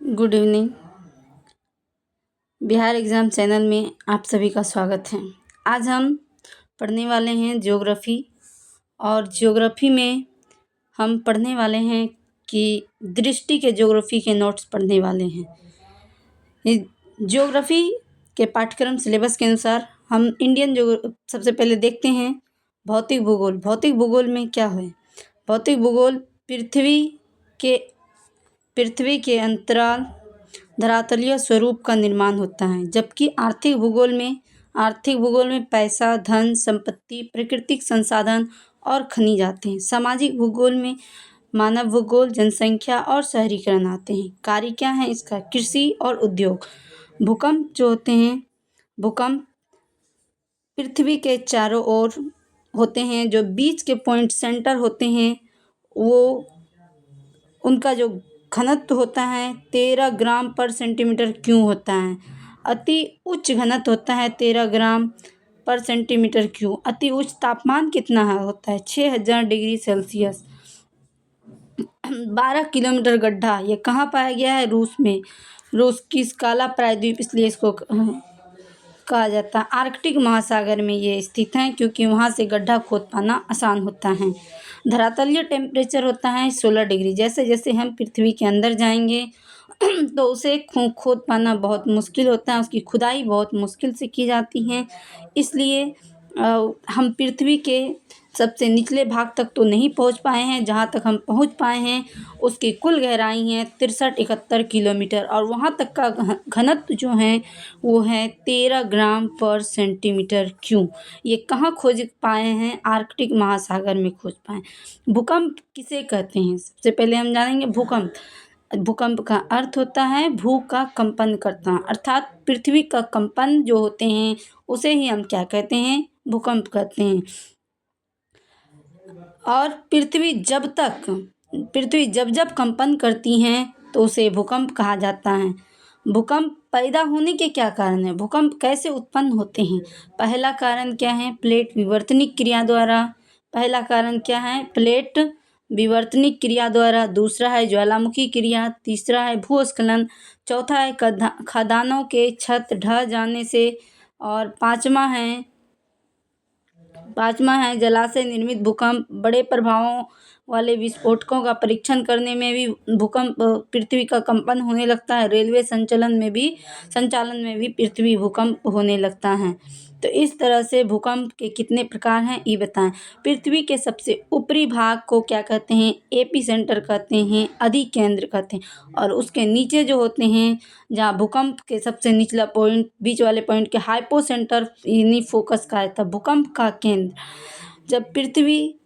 Good evening. Bihar exam channel में आप सभी का स्वागत है। आज हम पढ़ने वाले हैं ज्योग्राफ़ी और ज्योग्राफ़ी में हम पढ़ने वाले हैं कि दृष्टि के ज्योग्राफ़ी के नोट्स पढ़ने वाले हैं। ज्योग्राफ़ी के पाठ्यक्रम सिलेबस के अनुसार हम सबसे पहले देखते हैं भौतिक भूगोल। भौतिक भूगोल में क्या है? भौतिक भूगोल पृथ्वी के अंतराल धरातलीय स्वरूप का निर्माण होता है, जबकि आर्थिक भूगोल में पैसा, धन, संपत्ति, प्राकृतिक संसाधन और खनिज आते हैं। सामाजिक भूगोल में मानव भूगोल, जनसंख्या और शहरीकरण आते हैं। कार्य क्या है इसका? कृषि और उद्योग। भूकंप जो होते हैं, भूकंप पृथ्वी के चारों ओर होते हैं। जो बीच के पॉइंट सेंटर होते हैं, वो उनका जो घनत्व होता है 13 ग्राम पर सेंटीमीटर क्यूब होता है। अति उच्च घनत्व होता है 13 ग्राम पर सेंटीमीटर क्यूब। अति उच्च तापमान कितना होता है? 6000 डिग्री सेल्सियस। 12 किलोमीटर गड्ढा, ये कहाँ पाया गया है? रूस में। रूस की काला प्रायद्वीप, इसलिए इसको कहा जाता है। आर्कटिक महासागर में ये स्थित है, क्योंकि वहाँ से गड्ढा खोद पाना आसान होता है। धरातलीय टेम्परेचर होता है 16 डिग्री। जैसे जैसे हम पृथ्वी के अंदर जाएंगे तो उसे खोद पाना बहुत मुश्किल होता है, उसकी खुदाई बहुत मुश्किल से की जाती है। इसलिए हम पृथ्वी के सबसे निचले भाग तक तो नहीं पहुंच पाए हैं। जहां तक हम पहुंच पाए हैं उसकी कुल गहराई है 63-71 किलोमीटर, और वहां तक का घनत्व जो है वो है 13 ग्राम पर सेंटीमीटर क्यूब। ये कहाँ खोज पाए हैं? आर्कटिक महासागर में खोज पाए। भूकंप किसे कहते हैं? सबसे पहले हम जानेंगे भूकंप। भूकंप का अर्थ होता है भू का कंपन करता, अर्थात पृथ्वी का कंपन जो होते हैं उसे ही हम क्या कहते हैं? भूकंप कहते हैं। और पृथ्वी जब जब कंपन करती हैं तो उसे भूकंप कहा जाता है। भूकंप पैदा होने के क्या कारण है? भूकंप कैसे उत्पन्न होते हैं? पहला कारण क्या है? प्लेट विवर्तनिक क्रिया द्वारा। पहला कारण क्या है? प्लेट विवर्तनिक क्रिया द्वारा। दूसरा है ज्वालामुखी क्रिया। तीसरा है भूस्खलन। चौथा है खदानों के छत ढह जाने से। और पांचवा है जलाशय निर्मित भूकंप। बड़े प्रभावों वाले विस्फोटकों का परीक्षण करने में भी भूकंप पृथ्वी का कंपन होने लगता है। रेलवे संचालन में भी पृथ्वी भूकंप होने लगता है। तो इस तरह से भूकंप के कितने प्रकार हैं ये बताएं। पृथ्वी के सबसे ऊपरी भाग को क्या कहते हैं? एपी सेंटर कहते हैं, अधिकेंद्र कहते हैं। और उसके नीचे जो होते हैं, जहाँ भूकंप के सबसे निचला पॉइंट, बीच वाले पॉइंट के हाइपो सेंटर यानी फोकस का है, तब भूकंप का केंद्र। जब पृथ्वी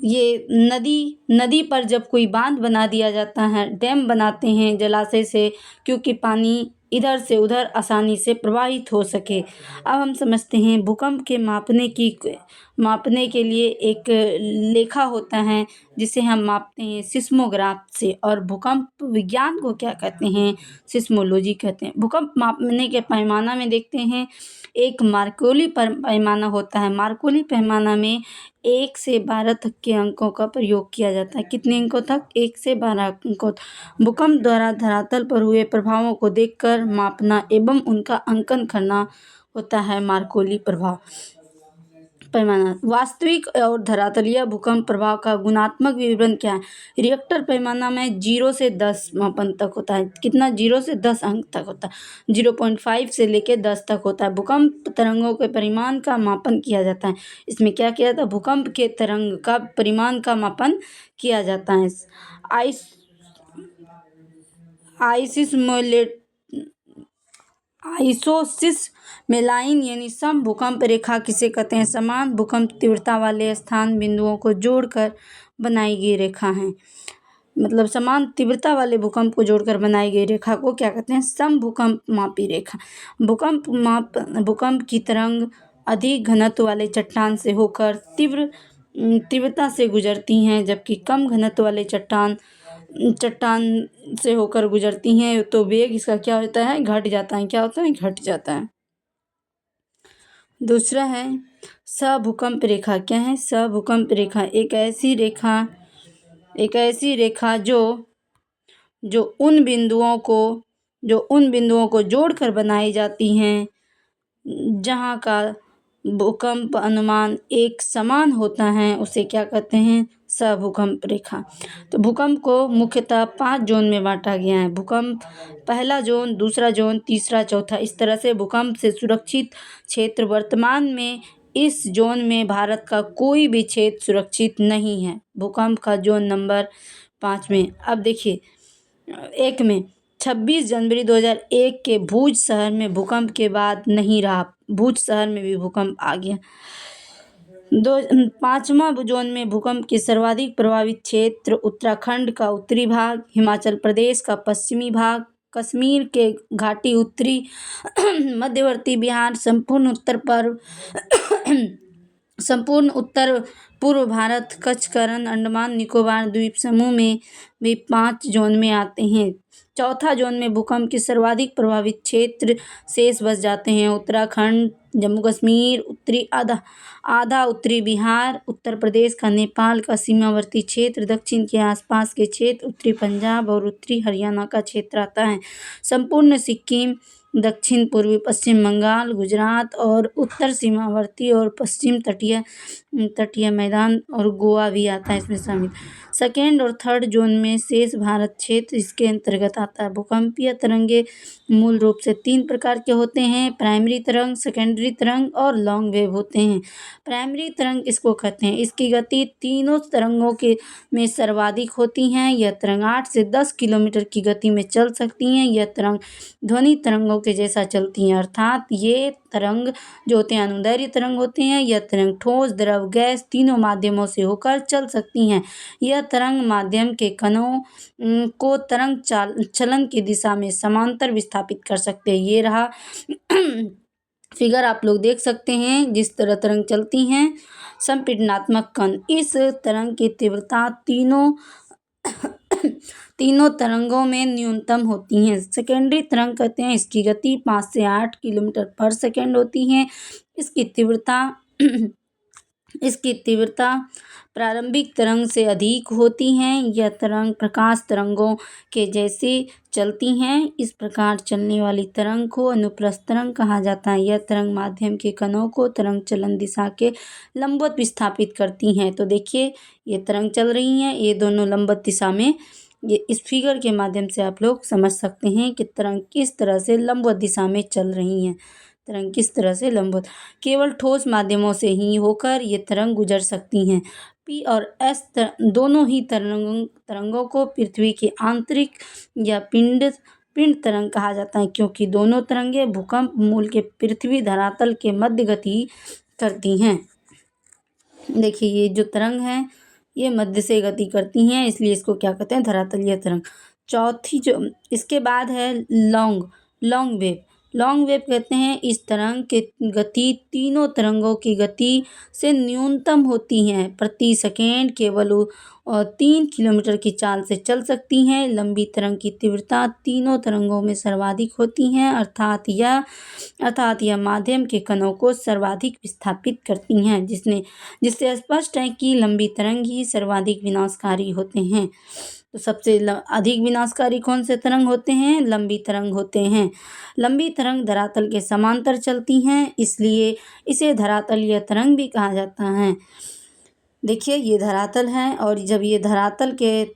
ये नदी पर जब कोई बांध बना दिया जाता है, डैम बनाते हैं जलाशय से, क्योंकि पानी इधर से उधर आसानी से प्रवाहित हो सके। अब हम समझते हैं भूकंप के मापने के लिए एक लेखा होता है जिसे हम मापते हैं सिस्मोग्राफ से, और भूकंप विज्ञान को क्या कहते हैं? सिस्मोलॉजी कहते हैं। भूकंप मापने के पैमाना में देखते हैं, एक मार्कोली पैमाना होता है। मार्कोली पैमाना में 1 से 12 तक के अंकों का प्रयोग किया जाता है। कितने अंकों तक? 1 से 12 अंकों। भूकंप द्वारा धरातल पर हुए प्रभावों को देखकर मापना एवं उनका अंकन करना होता है मार्कोली पैमाना। वास्तविक और धरातलीय भूकंप प्रभाव का गुणात्मक विवरण क्या है? रिएक्टर पैमाना में 0 से 10 मापन तक होता है। कितना? 0 से 10 अंक तक होता है। 0.5 से लेके 10 तक होता है। भूकंप तरंगों के परिमाण का मापन किया जाता है। इसमें क्या किया जाता है? भूकंप के तरंग का परिमाण का मापन किया जाता है। आइसोसिस मेलाइन यानी सम भूकंप रेखा किसे कहते हैं? समान भूकंप तीव्रता वाले स्थान बिंदुओं को जोड़कर बनाई गई रेखा है। मतलब समान तीव्रता वाले भूकंप को जोड़कर बनाई गई रेखा को क्या कहते हैं? सम भूकंप मापी रेखा। भूकंप की तरंग अधिक घनत्व वाले चट्टान से होकर तीव्रता से गुजरती हैं, जबकि कम घनत्व वाले चट्टान से होकर गुजरती हैं तो वेग इसका क्या होता है? घट जाता है। क्या होता है? घट जाता है। दूसरा है सभूकंप रेखा। क्या है? सभूकंप रेखा एक ऐसी रेखा जो जो उन बिंदुओं को जोड़कर बनाई जाती हैं जहाँ का भूकंप अनुमान एक समान होता है, उसे क्या कहते हैं? सहभूकंप रेखा। तो भूकंप को मुख्यतः 5 जोन में बांटा गया है। भूकंप पहला जोन, दूसरा जोन, तीसरा, चौथा, इस तरह से भूकंप से सुरक्षित क्षेत्र। वर्तमान में इस जोन में भारत का कोई भी क्षेत्र सुरक्षित नहीं है। भूकंप का जोन नंबर 5 में। अब देखिए 1 में 26 जनवरी 2001 के भुज शहर में भूकंप के बाद नहीं रहा, भुज शहर में भी भूकंप आ गया। 5वां जोन में भूकंप के सर्वाधिक प्रभावित क्षेत्र उत्तराखंड का उत्तरी भाग, हिमाचल प्रदेश का पश्चिमी भाग, कश्मीर के घाटी, उत्तरी मध्यवर्ती बिहार, संपूर्ण उत्तर पूर्व भारत, कच्छ, करन, अंडमान निकोबार द्वीप समूह में भी 5 जोन में आते हैं। चौथा जोन में भूकंप के सर्वाधिक प्रभावित क्षेत्र शेष बच जाते हैं। उत्तराखंड, जम्मू कश्मीर, आधा उत्तरी बिहार, उत्तर प्रदेश का नेपाल का सीमावर्ती क्षेत्र, दक्षिण के आसपास के क्षेत्र, उत्तरी पंजाब और उत्तरी हरियाणा का क्षेत्र आता है। संपूर्ण सिक्किम, दक्षिण पूर्वी पश्चिम बंगाल, गुजरात और उत्तर सीमावर्ती और पश्चिम तटीय मैदान और गोवा भी आता है इसमें शामिल। सेकेंड और थर्ड जोन में शेष भारत क्षेत्र इसके अंतर्गत आता है। भूकंपीय तरंगे मूल रूप से 3 प्रकार के होते हैं: प्राइमरी तरंग, सेकेंडरी तरंग और लॉन्ग वेव होते हैं। प्राइमरी तरंग इसको कहते हैं, इसकी गति तीनों तरंगों के में सर्वाधिक होती हैं। यह तरंग 8 से 10 किलोमीटर की गति में चल सकती हैं। यह तरंग ध्वनि तरंगों के जैसा चलती हैं, अर्थात ये तरंग जो होते हैं अनुदैर्ध्य तरंग होते हैं। यह तरंग ठोस, द्रव, गैस तीनों माध्यमों से होकर चल सकती हैं। यह तरंग माध्यम के कणों को तरंग चलन की दिशा में समांतर विस्थापित कर सकते हैं। ये रहा फिगर आप लोग देख सकते हैं जिस तरह तरंग चलती हैं। संपीड़नात्मक कण, इस तरंग की तीव्रता तीनों तरंगों में न्यूनतम होती हैं। सेकेंडरी तरंग कहते हैं, इसकी गति 5 से 8 किलोमीटर पर सेकेंड होती है। इसकी तीव्रता प्रारंभिक तरंग से अधिक होती हैं। यह तरंग प्रकाश तरंगों के जैसे चलती हैं। इस प्रकार चलने वाली तरंग को अनुप्रस्थ तरंग कहा जाता है। यह तरंग माध्यम के कणों को तरंग चलन दिशा के लंबवत विस्थापित करती हैं। तो देखिए ये तरंग चल रही हैं, ये दोनों लंबवत दिशा में। ये इस फिगर के माध्यम से आप लोग समझ सकते हैं कि तरंग किस तरह से लंबवत दिशा में चल रही हैं। तरंग किस तरह से लंबवत, केवल ठोस माध्यमों से ही होकर ये तरंग गुजर सकती हैं। पी और एस दोनों ही तरंगों को पृथ्वी के आंतरिक या पिंड तरंग कहा जाता है, क्योंकि दोनों तरंगे भूकंप मूल के पृथ्वी धरातल के मध्य गति करती हैं। देखिए ये जो तरंग है ये मध्य से गति करती हैं, इसलिए इसको क्या कहते हैं? धरातलीय तरंग। चौथी जो इसके बाद है लॉन्ग वेव। लॉन्ग वेव कहते हैं इस तरंग की गति तीनों तरंगों की गति से न्यूनतम होती हैं। प्रति सेकेंड केवल 3 किलोमीटर की चाल से चल सकती हैं। लंबी तरंग की तीव्रता तीनों तरंगों में सर्वाधिक होती हैं, अर्थात यह माध्यम के कणों को सर्वाधिक विस्थापित करती हैं, जिससे स्पष्ट है कि लंबी तरंग ही सर्वाधिक विनाशकारी होते हैं। तो सबसे अधिक विनाशकारी कौन से तरंग होते हैं? लंबी तरंग होते हैं। लंबी तरंग धरातल के समांतर चलती हैं, इसलिए इसे धरातलीय तरंग भी कहा जाता है। देखिए ये धरातल है और जब ये धरातल के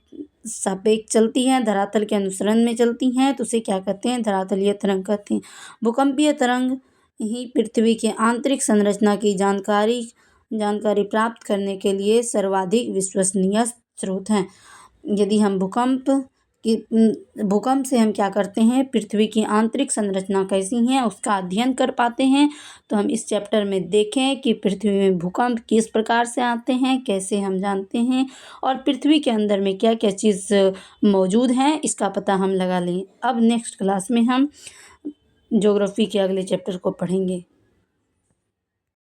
सापेक्ष चलती हैं, धरातल के अनुसरण में चलती हैं, तो उसे क्या कहते हैं? धरातलीय तरंग कहते हैं। भूकंपीय तरंग ही पृथ्वी के आंतरिक संरचना की जानकारी प्राप्त करने के लिए सर्वाधिक विश्वसनीय स्रोत हैं। यदि हम भूकंप से हम क्या करते हैं? पृथ्वी की आंतरिक संरचना कैसी है उसका अध्ययन कर पाते हैं। तो हम इस चैप्टर में देखें कि पृथ्वी में भूकंप किस प्रकार से आते हैं, कैसे हम जानते हैं, और पृथ्वी के अंदर में क्या क्या चीज़ मौजूद हैं, इसका पता हम लगा लें। अब नेक्स्ट क्लास में हम ज्योग्राफी के अगले चैप्टर को पढ़ेंगे।